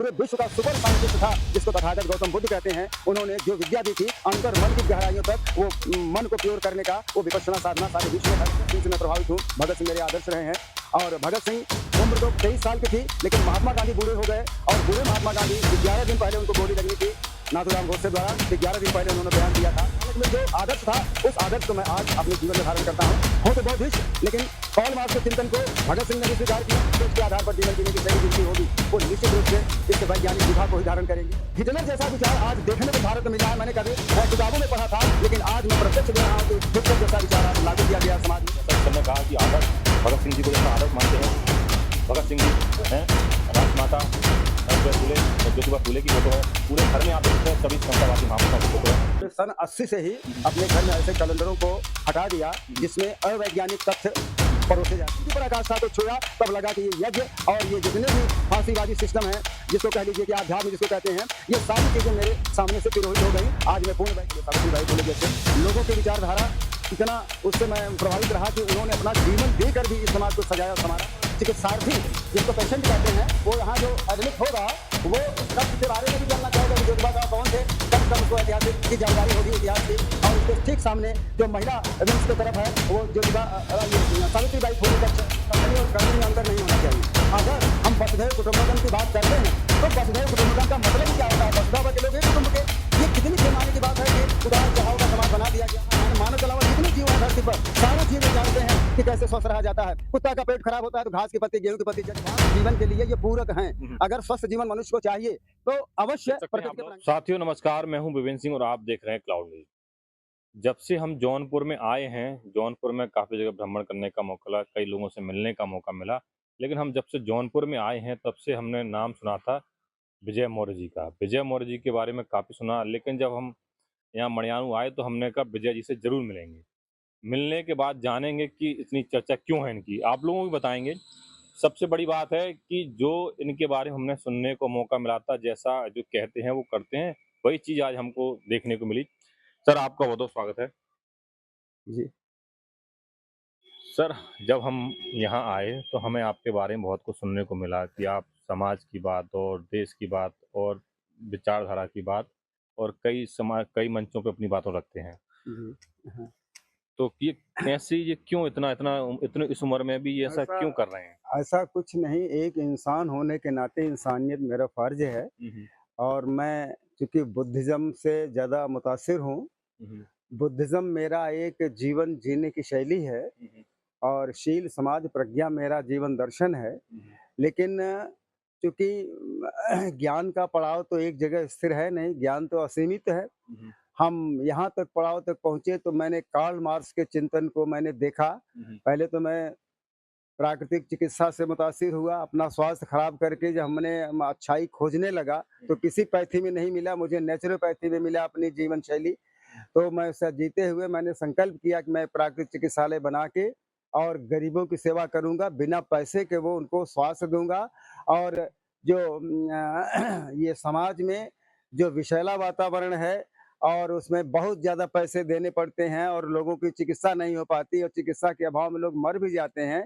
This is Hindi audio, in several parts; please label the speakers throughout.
Speaker 1: पूरे विश्व का सुपर साइंटिस्ट था जिसको तथागत गौतम बुद्ध कहते हैं। उन्होंने जो विद्या दी थी अंतर मन की गहराइयों तक वो मन को प्योर करने का वो विपश्यना साधना सारे विश्व में भगत सिंह से मैं प्रभावित हूँ। भगत सिंह मेरे आदर्श रहे हैं और भगत सिंह उम्र तो 23 साल की थी लेकिन महात्मा गांधी बूढ़े हो गए और बूढ़े महात्मा गांधी 11 दिन पहले उनको गोली लगनी थी नाथूराम गोडसे द्वारा। 11 दिन पहले उन्होंने बयान दिया था में जो आदर्श था उस आदर्श को मैं आज अपने जीवन में धारण करता हूँ तो बहुत ही लेकिन कार्ल मार्क्स के चिंतन को भगत सिंह ने भी स्वीकार किया तो उसके आधार पर जीवन जीने की सही जिंदगी होगी वो निश्चित रूप से इस वैज्ञानिक विभाग को ही धारण करेंगे। हिटलर जैसा विचार आज देखने को भारत में मिला है। मैंने कभी किताबों में पढ़ा था लेकिन आज मैं प्रत्यक्ष दे रहा हूँ कि हिटलर जैसा विचार आज लागू किया गया समाज में।
Speaker 2: ने कहा कि आदर्श भगत सिंह जी को जैसा आदर्श मानते हैं। भगत सिंह जी हैं राजमाता ज्योतिबा फूले की फोटो है। पूरे घर में आप देखते हैं सभी समतावादी महापुरुषों की फोटो है।
Speaker 1: सन 80 से ही अपने घर में ऐसे कैलेंडरों को हटा दिया जिसमें अवैज्ञानिक तथ्य परोसे जाते पर आकाश को छुआ तब लगा कि ये यज्ञ और ये जितने भी फांसीवादी सिस्टम है जिसको कह लीजिए कि आध्यात्म जिसको कहते हैं ये सारी चीजें मेरे सामने से तिरोहित हो गई। आज मैं पूर्ण भाई बोले जैसे लोगों की विचारधारा इतना उससे मैं प्रभावित रहा कि उन्होंने अपना जीवन देकर भी इस समाज को सजाया संवारा। चिकित्सार्थी जिसको पेशेंट कहते हैं वो यहाँ जो एडमिट होगा वो कब के बारे में भी जानना चाहेगा कि ज्योतिबा का कौन थे कब उसको ऐतिहासिक की जानकारी होगी इतिहास की और उसके ठीक सामने जो महिला विंश की तरफ है वो ज्योतिबा सावित्रीबाई फुले का कंपनी और कर्मी में अंतर नहीं होना चाहिए। अगर हम वसुधैव कुटुंबकम की बात करते हैं तो वसुधैव कुटुंबकम का मतलब क्या होता है? वसुधा के लोग एक कुटुंब के ये कितनी बेमानी की बात है कि उदार चढ़ाव का समाज बना दिया गया। मानव के अलावा जितने जीव है धरती पर सारे जीव जानते हैं कि कैसे स्वस्थ रहा जाता है। कुत्ता का पेट खराब होता है तो घास की पत्ती गेहूं की पत्ती जीवन के लिए ये पूरक हैं। अगर स्वस्थ जीवन मनुष्य को चाहिए तो अवश्य
Speaker 2: साथियों नमस्कार, मैं हूं विवेन सिंह और आप देख रहे हैं क्लाउड न्यूज। जब से हम जौनपुर में आए हैं, जौनपुर में काफी जगह भ्रमण करने का मौका मिला, कई लोगों से मिलने का मौका मिला, लेकिन हम जब से जौनपुर में आए हैं तब से हमने नाम सुना था विजय मौर्य जी का। विजय मौर्य जी के बारे में काफी सुना, लेकिन जब हम यहाँ मणियाणु आए तो हमने कहा विजय जी से जरूर मिलेंगे। मिलने के बाद जानेंगे कि इतनी चर्चा क्यों है इनकी, आप लोगों को भी बताएंगे। सबसे बड़ी बात है कि जो इनके बारे में हमने सुनने को मौका मिला था, जैसा जो कहते हैं वो करते हैं, वही चीज आज हमको देखने को मिली। सर आपका बहुत बहुत स्वागत है।
Speaker 1: जी
Speaker 2: सर, जब हम यहाँ आए तो हमें आपके बारे में बहुत कुछ सुनने को मिला कि आप समाज की बात और देश की बात और विचारधारा की बात और कई मंचों पे अपनी बातों रखते हैं।
Speaker 1: हाँ।
Speaker 2: तो ये कैसे, ये क्यों इतना इतना इतने इस उम्र में भी ये ऐसा क्यों कर रहे हैं?
Speaker 1: ऐसा कुछ नहीं, एक इंसान होने के नाते इंसानियत मेरा फर्ज है और मैं चूंकि बुद्धिज्म से ज़्यादा मुतासिर हूँ। बुद्धिज्म मेरा एक जीवन जीने की शैली है और शील समाज प्रज्ञा मेरा जीवन दर्शन है। लेकिन चूंकि ज्ञान का पड़ाव तो एक जगह स्थिर है नहीं, ज्ञान तो असीमित है। हम यहाँ तक पड़ाव तक पहुँचे तो मैंने कार्ल मार्क्स के चिंतन को मैंने देखा। पहले तो मैं प्राकृतिक चिकित्सा से मुतासिर हुआ, अपना स्वास्थ्य खराब करके जब हमने अच्छाई खोजने लगा तो किसी पैथी में नहीं मिला, मुझे नेचुरोपैथी में मिला अपनी जीवन शैली। तो मैं उसे जीते हुए मैंने संकल्प किया कि मैं प्राकृतिक चिकित्सालय बना के और गरीबों की सेवा करूंगा, बिना पैसे के वो उनको स्वास्थ्य दूंगा। और जो ये समाज में जो विषैला वातावरण है और उसमें बहुत ज़्यादा पैसे देने पड़ते हैं और लोगों की चिकित्सा नहीं हो पाती और चिकित्सा के अभाव में लोग मर भी जाते हैं।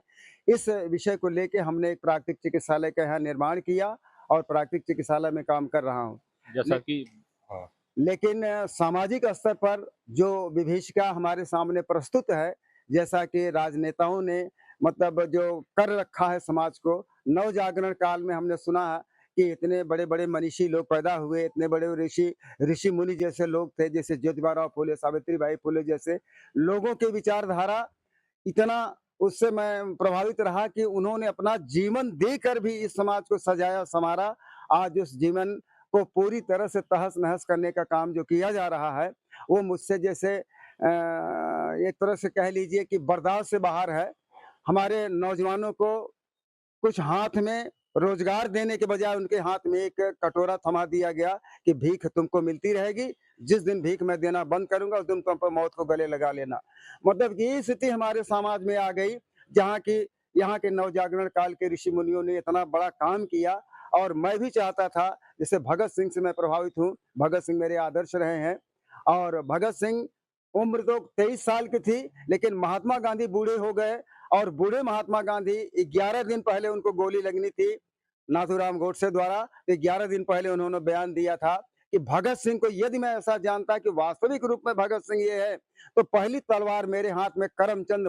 Speaker 1: इस विषय को लेके हमने एक प्राकृतिक चिकित्सालय का यहाँ निर्माण किया और प्राकृतिक चिकित्सालय में काम कर रहा हूँ।
Speaker 2: जैसा कि हाँ,
Speaker 1: लेकिन सामाजिक स्तर पर जो विभीषिका हमारे सामने प्रस्तुत है, जैसा कि राजनेताओं ने मतलब जो कर रखा है समाज को, नव जागरण काल में हमने सुना है कि इतने बड़े-बड़े मनीषी लोग पैदा हुए, इतने बड़े ऋषि मुनि जैसे लोग थे, जैसे ज्योतिबा फुले, सावित्रीबाई फुले जैसे लोगों की विचारधारा इतना उससे मैं प्रभावित रहा कि उन्होंने अपना जीवन देकर भी इस समाज को सजाया संवारा। आज उस जीवन को पूरी तरह से तहस-नहस करने का काम जो किया जा रहा है, वो मुझसे जैसे एक तरह से कह लीजिए कि बर्दाश्त से बाहर है। हमारे नौजवानों को कुछ हाथ में रोजगार देने के बजाय उनके हाथ में एक कटोरा थमा दिया गया कि भीख तुमको मिलती रहेगी, जिस दिन भीख मैं देना बंद करूंगा उस दिन तुम पर मौत को गले लगा लेना। मतलब ये स्थिति हमारे समाज में आ गई जहाँ की यहाँ के नवजागरण काल के ऋषि मुनियों ने इतना बड़ा काम किया और मैं भी चाहता था, जैसे भगत सिंह से मैं प्रभावित हूँ। भगत सिंह मेरे आदर्श रहे हैं और भगत सिंह उम्र तो 23 साल की थी लेकिन महात्मा गांधी बूढ़े हो गए और बूढ़े महात्मा गांधी 11 दिन पहले उनको गोली लगनी थी नाथूराम गोडसे द्वारा। 11 दिन पहले उन्होंने बयान दिया था कि भगत सिंह को यदि मैं ऐसा जानता कि वास्तविक रूप में भगत सिंह ये है, तो पहली तलवार मेरे हाथ में करमचंद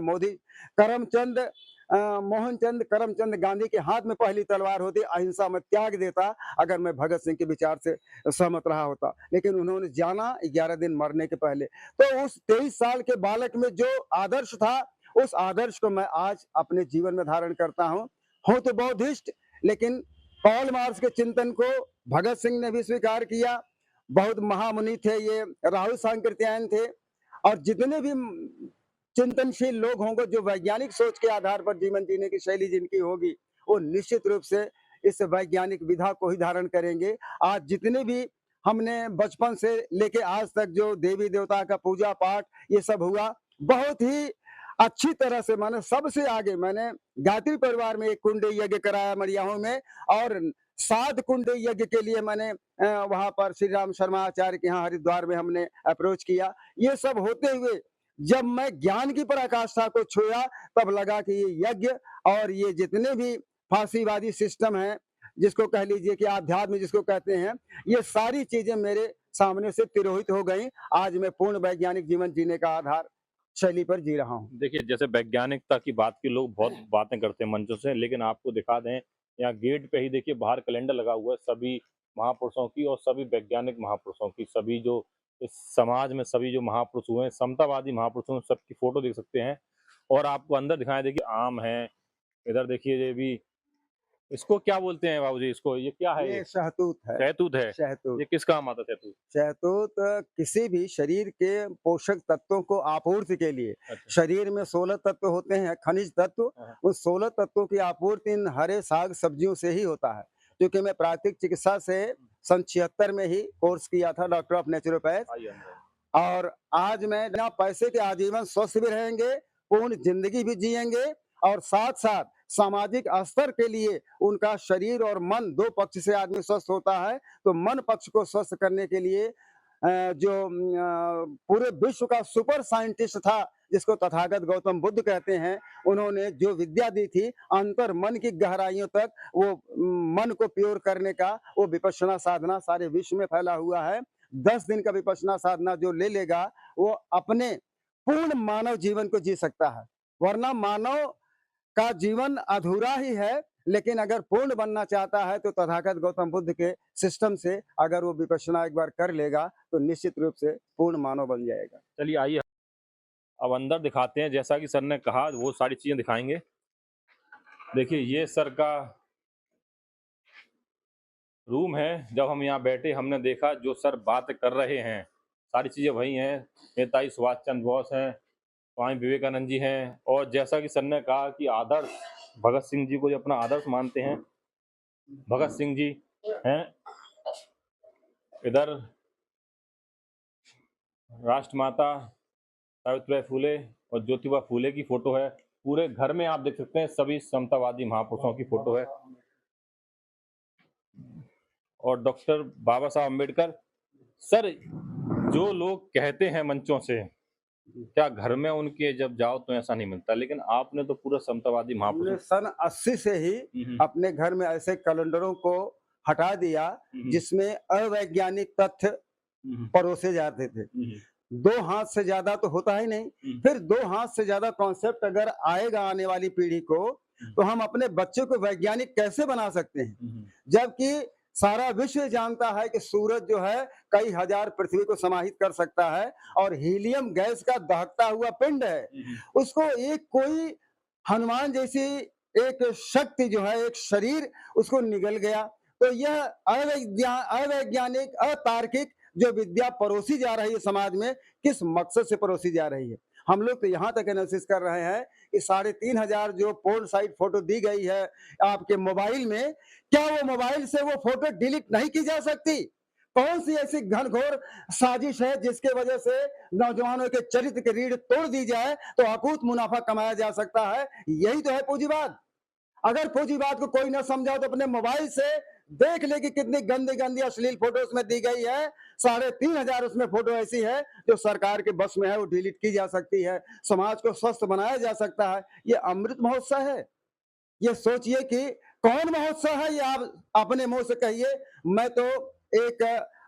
Speaker 1: मोहनचंद करमचंद गांधी के हाथ में पहली तलवार होती, अहिंसा में त्याग देता अगर मैं भगत सिंह के विचार से सहमत रहा होता। लेकिन उन्होंने जाना 11 दिन मरने के पहले। तो उस 23 साल के बालक में जो आदर्श था, उस आदर्श को मैं आज अपने जीवन में धारण करता हूँ तो बौद्धिस्ट, लेकिन कार्ल मार्क्स के चिंतन को भगत सिंह ने भी स्वीकार किया। बहुत महामुनि थे ये, राहुल सांकृत्यायन थे, और जितने भी चिंतनशील लोग होंगे जो वैज्ञानिक सोच के आधार पर जीवन जीने की शैली जिनकी होगी, वो निश्चित रूप से इस वैज्ञानिक विधा को ही धारण करेंगे। आज जितने भी हमने बचपन से लेके आज तक जो देवी देवता का पूजा पाठ ये सब हुआ, बहुत ही अच्छी तरह से, मैंने सबसे आगे मैंने गायत्री परिवार में एक कुंड यज्ञ कराया मरियाहू में, और 7 कुंड यज्ञ के लिए मैंने वहां पर श्री राम शर्मा आचार्य के यहाँ हरिद्वार में हमने अप्रोच किया। ये सब होते हुए जब मैं ज्ञान की पराकाष्ठा को छुआ, तब लगा कि ये यज्ञ और ये जितने भी फांसीवादी सिस्टम है, जिसको कह लीजिए कि आध्यात्म जिसको कहते हैं, ये सारी चीजें मेरे सामने से तिरोहित हो गई। आज मैं पूर्ण वैज्ञानिक जीवन जीने का आधार शैली पर जी रहा हूँ।
Speaker 2: देखिए, जैसे वैज्ञानिकता की बात की लोग बहुत बातें करते हैं मंचों से, लेकिन आपको दिखा दें, यहाँ गेट पे ही देखिए बाहर कैलेंडर लगा हुआ है सभी महापुरुषों की और सभी वैज्ञानिक महापुरुषों की, सभी जो इस समाज में सभी जो महापुरुष हुए हैं, समतावादी महापुरुष हुए हैं, सबकी फोटो देख सकते हैं। और आपको अंदर दिखाएं, देखिए आम है, इधर देखिए ये भी, इसको क्या बोलते हैं बाबूजी, इसको ये क्या है,
Speaker 1: ये
Speaker 2: ये
Speaker 1: शहतूत है।
Speaker 2: शहतूत है।
Speaker 1: शहतूत
Speaker 2: ये किस काम आता है शहतूत?
Speaker 1: शहतूत किसी भी शरीर के पोषक तत्वों को आपूर्ति के लिए,
Speaker 2: अच्छा।
Speaker 1: शरीर में 16 तत्व होते हैं, खनिज तत्व,
Speaker 2: हाँ।
Speaker 1: उन 16 तत्वों की आपूर्ति इन हरे साग सब्जियों से ही होता है। क्योंकि मैं प्राकृतिक चिकित्सा से सन 76 में ही कोर्स किया था, डॉक्टर ऑफ नेचुरोपैथ,
Speaker 2: आइए अंदर।
Speaker 1: और आज मैं बिना पैसे के आजीवन स्वस्थ भी रहेंगे, पूर्ण जिंदगी भी जिएंगे, और साथ साथ सामाजिक स्तर के लिए उनका शरीर और मन, दो पक्ष से आदमी स्वस्थ होता है। तो मन पक्ष को स्वस्थ करने के लिए जो पूरे विश्व का सुपर साइंटिस्ट था, जिसको तथागत गौतम बुद्ध कहते हैं, उन्होंने जो विद्या दी थी अंतर मन की गहराइयों तक, वो मन को प्योर करने का, वो विपश्यना साधना सारे विश्व में फैला हुआ है। 10 दिन का विपश्यना साधना जो ले लेगा, वो अपने पूर्ण मानव जीवन को जी सकता है। वरना मानव का जीवन अधूरा ही है, लेकिन अगर पूर्ण बनना चाहता है तो तथागत गौतम बुद्ध के सिस्टम से अगर वो विपश्यना एक बार कर लेगा, तो निश्चित रूप से पूर्ण मानव बन जाएगा।
Speaker 2: चलिए आइए अब अंदर दिखाते हैं, जैसा कि सर ने कहा वो सारी चीजें दिखाएंगे। देखिए ये सर का रूम है। जब हम यहाँ बैठे हमने देखा जो सर बात कर रहे हैं सारी चीजें वही हैं। नेताजी सुभाष चंद्र बोस हैं, स्वामी विवेकानंद जी हैं, और जैसा कि सर ने कहा कि आदर्श भगत सिंह जी को जो अपना आदर्श मानते हैं, भगत सिंह जी हैं। इधर राष्ट्रमाता सावित्रीबाई फूले और ज्योतिबा फूले की फोटो है। पूरे घर में आप देख सकते हैं सभी समतावादी महापुरुषों की फोटो है, और डॉक्टर बाबा साहब अम्बेडकर। सर जो लोग कहते हैं मंचों से, क्या घर में उनके जब जाओ तो ऐसा नहीं मिलता, लेकिन आपने तो पूरा समतावादी
Speaker 1: हमने
Speaker 2: महापुरुष।
Speaker 1: सन 80 से ही अपने घर में ऐसे कैलेंडरों को हटा दिया जिसमें अवैज्ञानिक तथ्य परोसे जाते थे। 2 हाथ से ज्यादा तो होता ही नहीं, फिर 2 हाथ से ज्यादा कॉन्सेप्ट अगर आएगा आने वाली पीढ़ी को, तो हम अपने बच्चे को वैज्ञानिक कैसे बना सकते हैं? जबकि सारा विश्व जानता है कि सूरज जो है कई हजार पृथ्वी को समाहित कर सकता है, और हीलियम गैस का दहकता हुआ पिंड है, उसको एक कोई हनुमान जैसी एक शक्ति जो है, एक शरीर उसको निगल गया। तो यह अवैज्ञानिक अतार्किक जो विद्या परोसी जा रही है समाज में, किस मकसद से परोसी जा रही है? हम लोग तो यहाँ तक एनालिसिस कर रहे हैं कि 3,500 जो पोर्न साइट फोटो दी गई है आपके मोबाइल में, क्या वो मोबाइल से वो फोटो डिलीट नहीं की जा सकती? कौन सी ऐसी घनघोर साजिश है जिसके वजह से नौजवानों के चरित्र की रीढ़ तोड़ दी जाए तो अकूत मुनाफा कमाया जा सकता है? यही तो है पूंजीवाद। अगर पूंजीवाद को कोई ना समझा तो अपने मोबाइल से देख ले कि कितनी गंदी गंदी अश्लील फोटो उसमें दी गई है। 3,500 उसमें फोटो ऐसी है जो सरकार के बस में है, वो डिलीट की जा सकती है, समाज को स्वस्थ बनाया जा सकता है। ये अमृत महोत्सव है। ये सोचिए कि कौन महोत्सव है ये आप अपने मुंह से कहिए। मैं तो एक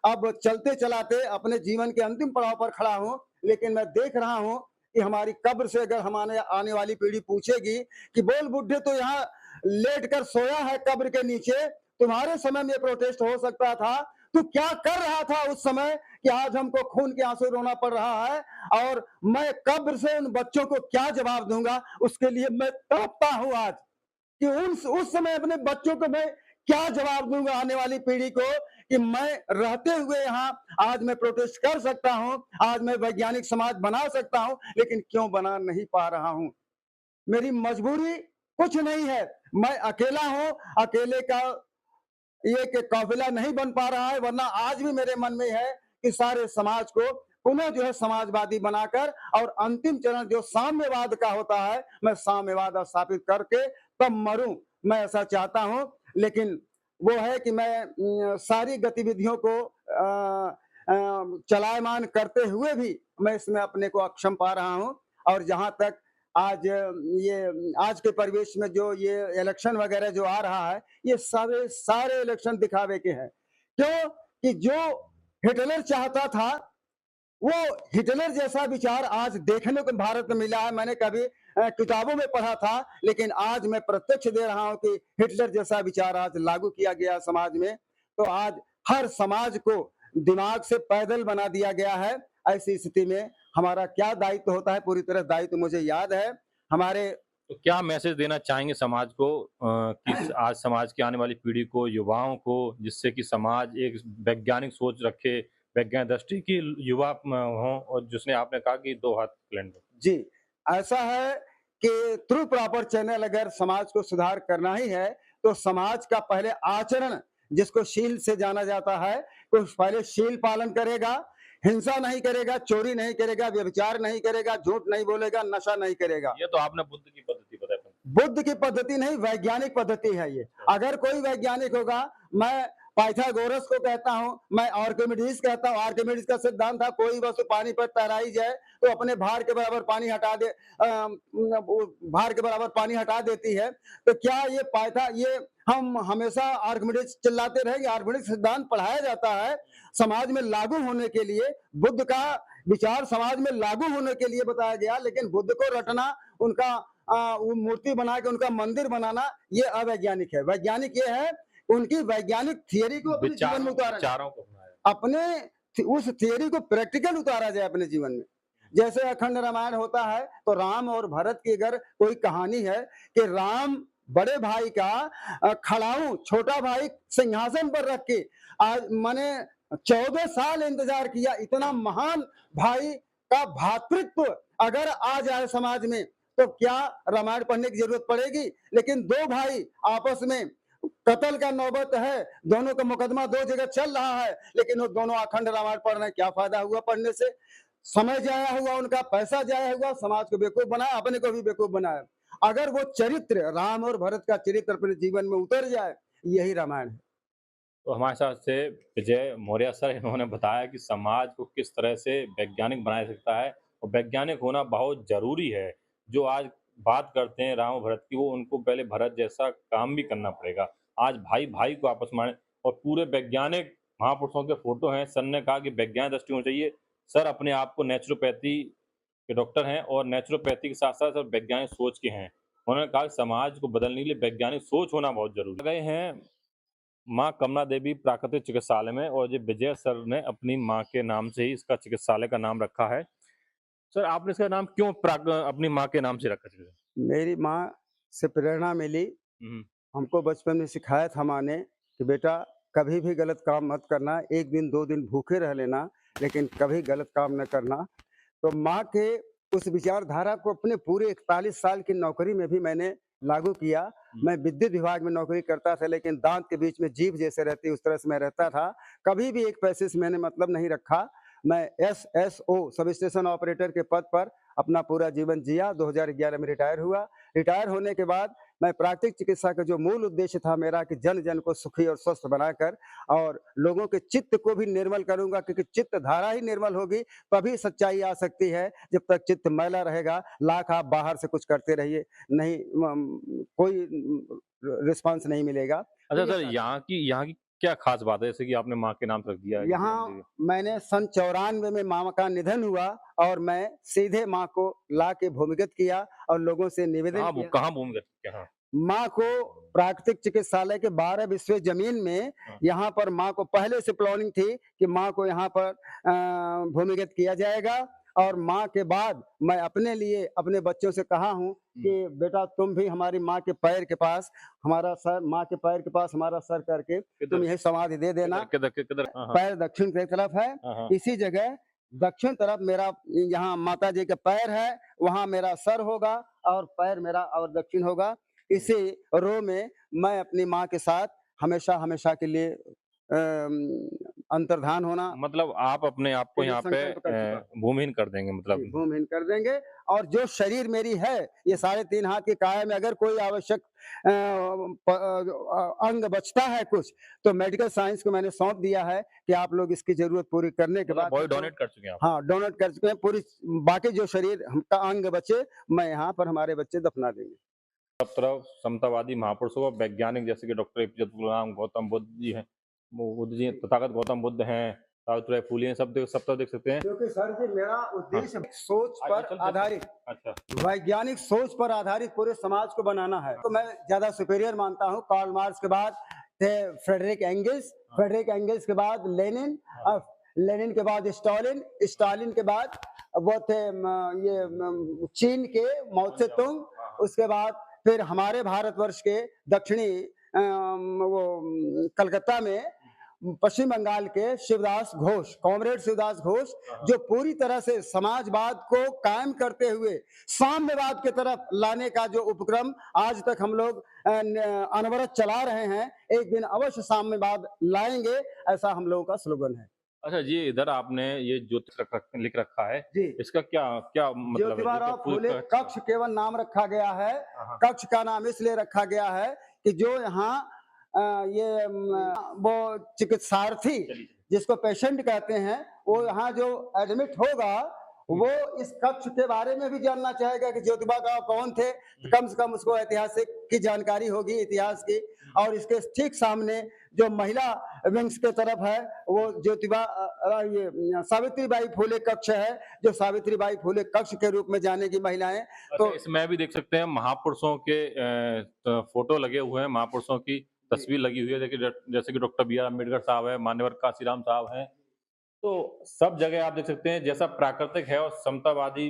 Speaker 1: अब चलते चलाते अपने जीवन के अंतिम पड़ाव पर खड़ा हूं, लेकिन मैं देख रहा हूं कि हमारी कब्र से अगर हमारे आने वाली पीढ़ी पूछेगी कि बोल बुड्ढे तो यहाँ लेट कर सोया है कब्र के नीचे, तुम्हारे समय में प्रोटेस्ट हो सकता था, तू क्या कर रहा था उस समय कि आज हमको खून के आंसू रोना पड़ रहा है, और मैं कब्र से उन बच्चों को क्या जवाब दूंगा, उसके लिए मैं तड़पता हूं आज कि उस समय अपने बच्चों को मैं क्या जवाब दूंगा आने वाली पीढ़ी को कि मैं रहते हुए यहाँ आज मैं प्रोटेस्ट कर सकता हूं, आज मैं वैज्ञानिक समाज बना सकता हूं, लेकिन क्यों बना नहीं पा रहा हूं। मेरी मजबूरी कुछ नहीं है, मैं अकेला हूं, अकेले का ये कि काफिला नहीं बन पा रहा है, वरना आज भी मेरे मन में है कि सारे समाज को पुनः जो है समाजवादी बनाकर और अंतिम चरण जो साम्यवाद का होता है, मैं साम्यवाद स्थापित करके तब मरूं, मैं ऐसा चाहता हूं। लेकिन वो है कि मैं सारी गतिविधियों को चलायमान करते हुए भी मैं इसमें अपने को अक्षम पा रहा हूं। और जहां तक आज के परिवेश में जो ये इलेक्शन वगैरह जो आ रहा है, ये सारे इलेक्शन दिखावे के हैं। क्यों कि जो हिटलर चाहता था, वो हिटलर जैसा विचार आज देखने को भारत में मिला है। मैंने कभी किताबों में पढ़ा था, लेकिन आज मैं प्रत्यक्ष दे रहा हूं कि हिटलर जैसा विचार आज लागू किया गया समाज में। तो आज हर समाज को दिमाग से पैदल बना दिया गया है। ऐसी स्थिति में हमारा क्या दायित्व होता है, पूरी तरह दायित्व मुझे याद है। हमारे
Speaker 2: तो क्या मैसेज देना चाहेंगे समाज को कि आज समाज की आने वाली पीढ़ी को, युवाओं को, जिससे कि समाज एक वैज्ञानिक सोच रखे, वैज्ञानिक दृष्टि की युवा हों, और जिसने आपने कहा कि 2 हाथ कैलेंडर।
Speaker 1: जी, ऐसा है कि थ्रू प्रॉपर चैनल अगर समाज को सुधार करना ही है, तो समाज का पहले आचरण जिसको शील से जाना जाता है, तो पहले शील पालन करेगा, हिंसा नहीं करेगा, चोरी नहीं करेगा, व्यभिचार नहीं करेगा, झूठ नहीं बोलेगा, नशा नहीं करेगा।
Speaker 2: ये तो आपने बुद्ध की पद्धति बताई।
Speaker 1: बुद्ध की पद्धति नहीं, वैज्ञानिक पद्धति है ये। अगर कोई वैज्ञानिक होगा, मैं पाइथागोरस को कहता हूं, मैं आर्किमिडीज कहता हूं। आर्किमिडीज का सिद्धांत था कोई वस्तु पानी पर तैराई जाए तो अपने भार के बराबर पानी हटा दे, भार के बराबर पानी हटा देती है। तो क्या ये हम हमेशा आर्किमिडीज चिल्लाते रहेंगे? आर्किमिडीज सिद्धांत पढ़ाया जाता है समाज में लागू होने के लिए, बुद्ध का विचार समाज में लागू होने के लिए बताया गया, लेकिन बुद्ध को रटना, उनका वो मूर्ति बना के उनका मंदिर बनाना, ये अवैज्ञानिक है। वैज्ञानिक ये है उनकी वैज्ञानिक थियरी को अपने जीवन में उतारा जाए,
Speaker 2: विचारों को अपनाया।
Speaker 1: अपने उस थियरी को प्रैक्टिकल उतारा जाए अपने जीवन में। जैसे अखंड रामायण होता है, तो राम और भरत की अगर कोई कहानी है कि राम बड़े भाई का खड़ाऊ छोटा भाई सिंहासन पर रख के आज मैंने 14 साल इंतजार किया, इतना महान भाई का भातृत्व अगर आ जाए समाज में, तो क्या रामायण पढ़ने की जरूरत पड़ेगी? लेकिन 2 भाई आपस में कत्ल का नौबत है, दोनों का मुकदमा 2 जगह चल रहा है, लेकिन वो दोनों अखंड रामायण पढ़ रहे हैं। क्या फायदा हुआ पढ़ने से? समय जाया हुआ, उनका पैसा जाया हुआ, समाज को बेवकूफ बनाया, अपने को भी बेवकूफ बनाया। अगर वो चरित्र राम और भरत का चरित्र अपने जीवन में उतर जाए, यही रामायण है।
Speaker 2: तो हमारे साथ से विजय मौर्य सर, इन्होंने बताया कि समाज को किस तरह से वैज्ञानिक बनाया जा सकता है, और वैज्ञानिक होना बहुत ज़रूरी है। जो आज बात करते हैं राम और भरत की, वो उनको पहले भरत जैसा काम भी करना पड़ेगा। आज भाई-भाई को आपस में, और पूरे वैज्ञानिक महापुरुषों के फ़ोटो हैं। सर ने कहा कि वैज्ञानिक दृष्टि होनी चाहिए। सर अपने आप को नेचुरोपैथी के डॉक्टर हैं, और नेचुरोपैथी के साथ-साथ सर वैज्ञानिक सोच के हैं। उन्होंने कहा कि समाज को बदलने के लिए वैज्ञानिक सोच होना बहुत ज़रूरी है। गए हैं माँ कमला देवी प्राकृतिक चिकित्सालय में, और ये विजय सर ने अपनी माँ के नाम से ही इसका चिकित्सालय का नाम रखा है। सर आपने इसका नाम क्यों अपनी माँ के नाम से रखा?
Speaker 1: मेरी माँ से प्रेरणा मिली,
Speaker 2: हुँ,
Speaker 1: हमको बचपन में सिखाया था माँ ने कि बेटा कभी भी गलत काम मत करना, 1 दिन 2 दिन भूखे रह लेना, लेकिन कभी गलत काम न करना। तो माँ के उस विचारधारा को अपने पूरे 41 साल की नौकरी में भी मैंने लागू किया। मैं विद्युत विभाग में नौकरी करता था, लेकिन दाँत के बीच में जीभ जैसे रहती है उस तरह से मैं रहता था। कभी भी 1 पैसे से मैंने मतलब नहीं रखा। मैं एसएसओ सब स्टेशन ऑपरेटर के पद पर अपना पूरा जीवन जिया। 2011 में रिटायर हुआ। रिटायर होने के बाद मैं प्राकृतिक चिकित्सा का जो मूल उद्देश्य था मेरा कि जन-जन को सुखी और स्वस्थ बनाकर और लोगों के चित्त को भी निर्मल करूँगा, क्योंकि चित्त धारा ही निर्मल होगी, तभी सच्चाई आ सकती है। जब तक चित्त मैला रहेगा, लाख आप बाहर से कुछ करते रहिए, नहीं कोई रिस्पॉन्स नहीं मिलेगा। तो
Speaker 2: अच्छा
Speaker 1: ये
Speaker 2: सर,
Speaker 1: सारी
Speaker 2: यहाँ की क्या ख़ास बात है? जैसे कि आपने माँ के नाम से रख दिया है किसी
Speaker 1: यहाँ
Speaker 2: मंदिर
Speaker 1: मैंने सन 94 में माँ का निधन हुआ और मैं सीधे माँ को ला के भूमिगत किया और लोगों से निवेदन किया।
Speaker 2: कहाँ भूमिगत किया? हाँ,
Speaker 1: माँ को प्राकृतिक चिकित्सालय के 12 बिस्वे जमीन में
Speaker 2: हाँ।
Speaker 1: यहाँ पर माँ को पहले से प्लानिंग थी कि माँ को यहाँ पर भूमिगत किया जाएगा और माँ के बाद मैं अपने लिए अपने बच्चों से कहा हूँ कि बेटा तुम भी हमारी माँ के पैर के पास हमारा सर, माँ के पैर के पास हमारा सर करके तुम
Speaker 2: किधर
Speaker 1: यही समाधि दे देना।
Speaker 2: किधर? हाँ, हाँ।
Speaker 1: पैर दक्षिण की तरफ है,
Speaker 2: हाँ, हाँ।
Speaker 1: इसी जगह दक्षिण तरफ मेरा यहाँ माता जी का पैर है, वहाँ मेरा सर होगा और पैर मेरा और दक्षिण होगा। इसी रो में मैं अपनी माँ के साथ हमेशा-हमेशा के लिए अंतर्धान होना
Speaker 2: मतलब आप अपने आप को
Speaker 1: के लिए
Speaker 2: यहाँ पे
Speaker 1: संकल्प कर चुका हूँ।
Speaker 2: भूमिहीन कर देंगे
Speaker 1: जी,
Speaker 2: मतलब।
Speaker 1: भूमिहीन कर देंगे और जो शरीर मेरी है, ये साढ़े 3 हाथ की काया में अगर कोई आवश्यक अंग बचता है कुछ, तो मेडिकल साइंस को मैंने सौंप दिया है कि आप लोग इसकी ज़रूरत पूरी करने के
Speaker 2: मतलब
Speaker 1: बाद
Speaker 2: बॉडी डोनेट कर चुके हैं आप।
Speaker 1: हाँ, डोनेट कर चुके हैं पूरी, बाकी जो शरीर हम का अंग बचे, मैं यहाँ पर हमारे बच्चे दफना देंगे।
Speaker 2: सब तरफ समतावादी महापुरुषों और वैज्ञानिक जैसे कि डॉक्टर एपीजे अब्दुल कलाम, गौतम बुद्ध जी हैं, वो बुद्ध जी तथागत गौतम बुद्ध हैं, सावित्रीबाई फुले हैं, सब तरफ देख सकते हैं।
Speaker 1: क्योंकि सर जी मेरा उद्देश्य सोच पर
Speaker 2: चल
Speaker 1: आधारित,
Speaker 2: अच्छा,
Speaker 1: वैज्ञानिक सोच पर आधारित पूरे समाज को बनाना है। तो मैं ज़्यादा सुपीरियर मानता हूँ। कार्ल मार्क्स के बाद थे फ्रेडरिक एंगल्स के बाद लेनिन, लेनिन के बाद स्टालिन के बाद वो थे चीन के माओ त्से तुंग, उसके बाद फिर हमारे भारतवर्ष के दक्षिणी कलकत्ता में पश्चिम बंगाल के शिवदास घोष, कॉमरेड शिवदास घोष, जो पूरी तरह से समाजवाद को कायम करते हुए साम्यवाद की तरफ लाने का जो उपक्रम आज तक हम लोग अनवरत चला रहे हैं, एक दिन अवश्य साम्यवाद लाएंगे, ऐसा हम लोगों का स्लोगन है।
Speaker 2: अच्छा जी, इधर आपने ये ज्योतिष लिख रखा है,
Speaker 1: जी,
Speaker 2: इसका क्या क्या मतलब है?
Speaker 1: ज्योतिबाराव फूले कक्ष केवल नाम रखा गया है। कक्ष का नाम इसलिए रखा गया है कि जो यहाँ वो चिकित्सार्थी जिसको पेशेंट कहते हैं, वो यहाँ जो एडमिट होगा वो इस कक्ष के बारे में भी जानना चाहेगा कि ज्योतिबा राव कौन थे, तो कम से कम उसको ऐतिहासिक की जानकारी होगी, इतिहास की। और इसके ठीक सामने जो महिला विंग्स के तरफ है वो ज्योतिबा ये सावित्रीबाई फुले कक्ष है, जो सावित्रीबाई फुले कक्ष के रूप में जाने की महिलाएं।
Speaker 2: तो इसमें भी देख सकते हैं महापुरुषों के फोटो लगे हुए हैं, महापुरुषों की तस्वीर लगी हुई है। देखिए जैसे कि डॉक्टर बी आर अम्बेडकर साहब है, मान्यवर काशीराम साहब हैं। तो सब जगह आप देख सकते हैं जैसा प्राकृतिक है और समतावादी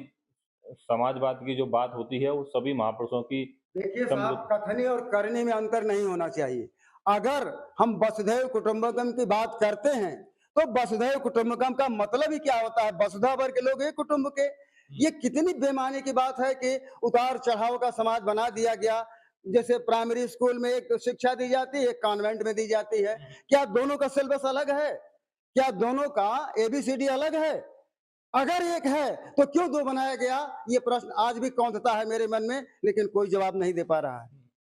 Speaker 2: समाजवाद की जो बात होती है वो सभी महापुरुषों की
Speaker 1: देखिए साहब, कथनी और करनी में अंतर नहीं होना चाहिए। अगर हम वसुधैव कुटुंबकम की बात करते हैं तो वसुधैव कुटुंबकम का मतलब ही क्या होता है? वसुधा वर्ग के लोग एक कुटुंब के। ये कितनी बेमानी की बात है कि उतार चढ़ाव का समाज बना दिया गया। जैसे प्राइमरी स्कूल में एक शिक्षा दी जाती है, एक कॉन्वेंट में दी जाती है। क्या दोनों का सिलेबस अलग है? क्या दोनों का एबीसीडी अलग है? अगर एक है तो क्यों दो बनाया गया? ये प्रश्न आज भी कौंधता है मेरे मन में, लेकिन कोई जवाब नहीं दे पा रहा है।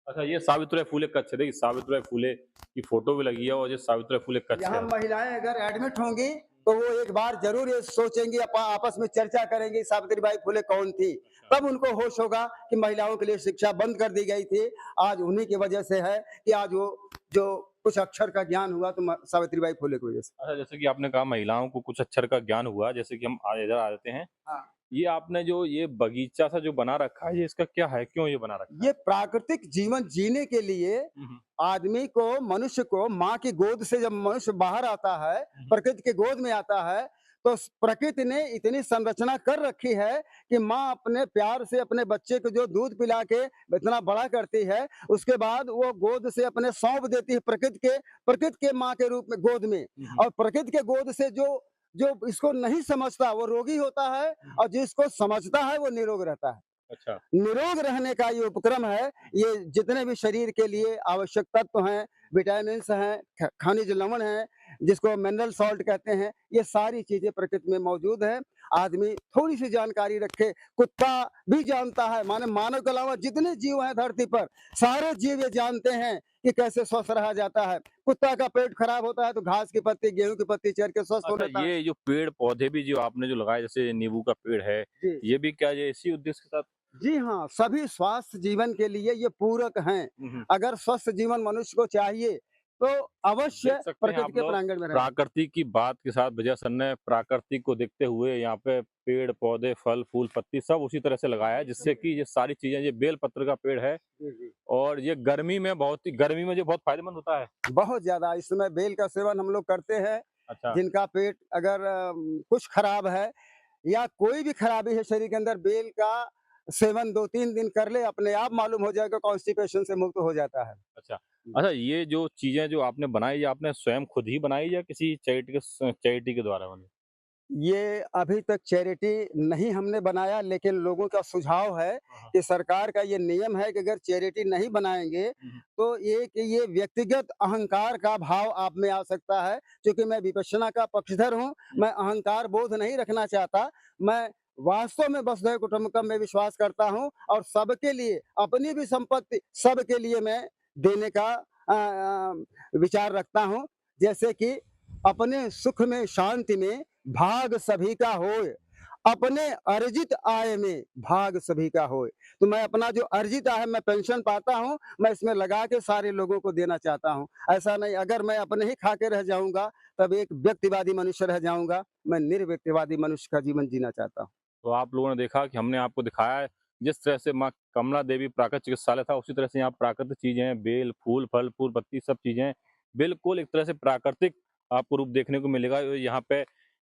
Speaker 2: अच्छा, ये सावित्रीबाई फुले कक्ष है। देखिए सावित्रीबाई फुले की फोटो भी लगी है और ये सावित्रीबाई फुले कक्ष
Speaker 1: यहाँ
Speaker 2: है।
Speaker 1: महिलाएं अगर एडमिट होंगी तो वो एक बार जरूर ये सोचेंगी, आपस में चर्चा करेंगी सावित्रीबाई फुले कौन थी। तब उनको होश होगा कि महिलाओं के लिए शिक्षा बंद कर दी गई थी। आज उन्हीं की वजह से है कि आज वो जो कुछ अक्षर का ज्ञान हुआ तो सावित्रीबाई फुले की वजह से।
Speaker 2: अच्छा, जैसे कि आपने कहा महिलाओं को कुछ अक्षर का ज्ञान हुआ, जैसे कि हम इधर आ जाते हैं।
Speaker 1: हाँ।
Speaker 2: ये आपने जो ये बगीचा सा जो बना रखा है, ये इसका क्या है? क्यों ये बना रखा है?
Speaker 1: ये प्राकृतिक जीवन जीने के लिए आदमी को, मनुष्य को माँ की गोद से जब मनुष्य बाहर आता है, प्रकृति के गोद में आता है, तो प्रकृति ने इतनी संरचना कर रखी है कि माँ अपने प्यार से अपने बच्चे को जो दूध पिला के इतना बड़ा करती है, उसके बाद वो गोद से अपने सौंप देती है प्रकृति के माँ के रूप में गोद में। और प्रकृति के गोद से जो जो इसको नहीं समझता वो रोगी होता है और जिसको समझता है वो निरोग रहता है।
Speaker 2: अच्छा,
Speaker 1: निरोग रहने का ये उपक्रम है। ये जितने भी शरीर के लिए आवश्यक तत्व हैं, विटामिन्स हैं, खनिज लवण हैं, जिसको मिनरल सॉल्ट कहते हैं, ये सारी चीजें प्रकृति में मौजूद है। आदमी थोड़ी सी जानकारी रखे। कुत्ता भी जानता है, माने मानव के अलावा जितने जीव हैं धरती पर, सारे जीव ये जानते हैं कि कैसे स्वस्थ रहा जाता है। कुत्ता का पेट खराब होता है तो घास की पत्ती, गेहूं की पत्ती चर के स्वस्थ हो
Speaker 2: अच्छा,
Speaker 1: लेता है।
Speaker 2: ये जो पेड़ पौधे भी जो आपने जो लगाए, जैसे नींबू का पेड़ है,
Speaker 1: जी
Speaker 2: ये भी क्या ये इसी उद्देश्य के साथ?
Speaker 1: जी हाँ, सभी स्वस्थ जीवन के लिए ये पूरक हैं।
Speaker 2: हम्म,
Speaker 1: अगर स्वस्थ जीवन मनुष्य को चाहिए तो
Speaker 2: देख
Speaker 1: अवश्य
Speaker 2: सकते हैं
Speaker 1: प्रकृति
Speaker 2: आप
Speaker 1: के
Speaker 2: लोग,
Speaker 1: प्रांगण में रहें।
Speaker 2: प्रकृति की बात के साथ विजय सर ने प्रकृति को देखते हुए यहाँ पे पेड़ पौधे फल फूल पत्ती सब उसी तरह से लगाया है, जिससे कि ये सारी चीजें, ये बेल पत्र का पेड़ है
Speaker 1: जी, जी।
Speaker 2: और ये गर्मी में जो बहुत फायदेमंद होता है।
Speaker 1: बहुत ज़्यादा इस समय बेल का सेवन हम लोग करते हैं।
Speaker 2: अच्छा।
Speaker 1: जिनका पेट अगर कुछ खराब है या कोई भी खराबी है शरीर के अंदर, बेल का सेवन 2-3 दिन कर ले, अपने आप मालूम हो जाएगा कॉन्स्टिपेशन से मुक्त हो जाता है।
Speaker 2: अच्छा। अच्छा, ये जो चीजें जो आपने बनाई, ये आपने स्वयं खुद ही बनाई या किसी चैरिटी के द्वारा बनी?
Speaker 1: ये अभी तक चैरिटी नहीं हमने बनाया, लेकिन लोगों का सुझाव है
Speaker 2: हाँ, हाँ।
Speaker 1: कि सरकार का ये नियम है कि अगर चैरिटी नहीं बनाएँगे, तो एक ये व्यक्तिगत अहंकार का भाव आप में आ सकता है। क्योंकि मैं विपश्यना का पक्षधर हूँ, मैं अहंकार बोध नहीं रखना चाहता। मैं वास्तव में वसुधैव कुटुंबकम में विश्वास करता हूँ और सबके लिए, अपनी भी संपत्ति सबके लिए मैं देने का विचार रखता हूँ। जैसे कि अपने सुख में शांति में भाग सभी का होए, अपने अर्जित आय में भाग सभी का होए। तो मैं अपना जो अर्जित आय है, मैं पेंशन पाता हूँ, मैं इसमें लगा के सारे लोगों को देना चाहता हूँ। ऐसा नहीं, अगर मैं अपने ही खा के रह जाऊँगा, तब एक व्यक्तिवादी मनुष्य रह जाऊँगा। मैं निर्व्यक्तिवादी मनुष्य का जीवन जीना चाहता हूँ।
Speaker 2: तो आप लोगों ने देखा कि हमने आपको दिखाया है, जिस तरह से माँ कमला देवी प्राकृतिक चिकित्सालय था, उसी तरह से यहाँ प्राकृतिक चीजें हैं, बेल फूल फल फूल पत्ती सब चीजें बिल्कुल एक तरह से प्राकृतिक आपको रूप देखने को मिलेगा। यहाँ पे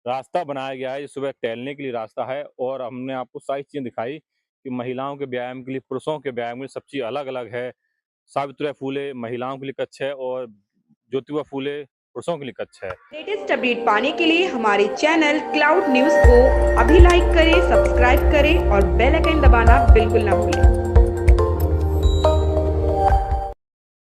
Speaker 2: रास्ता बनाया गया है, ये सुबह टहलने के लिए रास्ता है और हमने आपको सारी चीजें दिखाई कि महिलाओं के व्यायाम के लिए, पुरुषों के व्यायाम के लिए सब चीज अलग अलग है। सावित्री फूले महिलाओं के लिए कच्छ है और ज्योतिबा फूले पुरुषों के लिए कच्छ है।
Speaker 3: लेटेस्ट अपडेट पाने के लिए हमारे चैनल क्लाउड न्यूज को अभी लाइक करें, सब्सक्राइब करें और बेल आइकन दबाना बिल्कुल ना भूलें।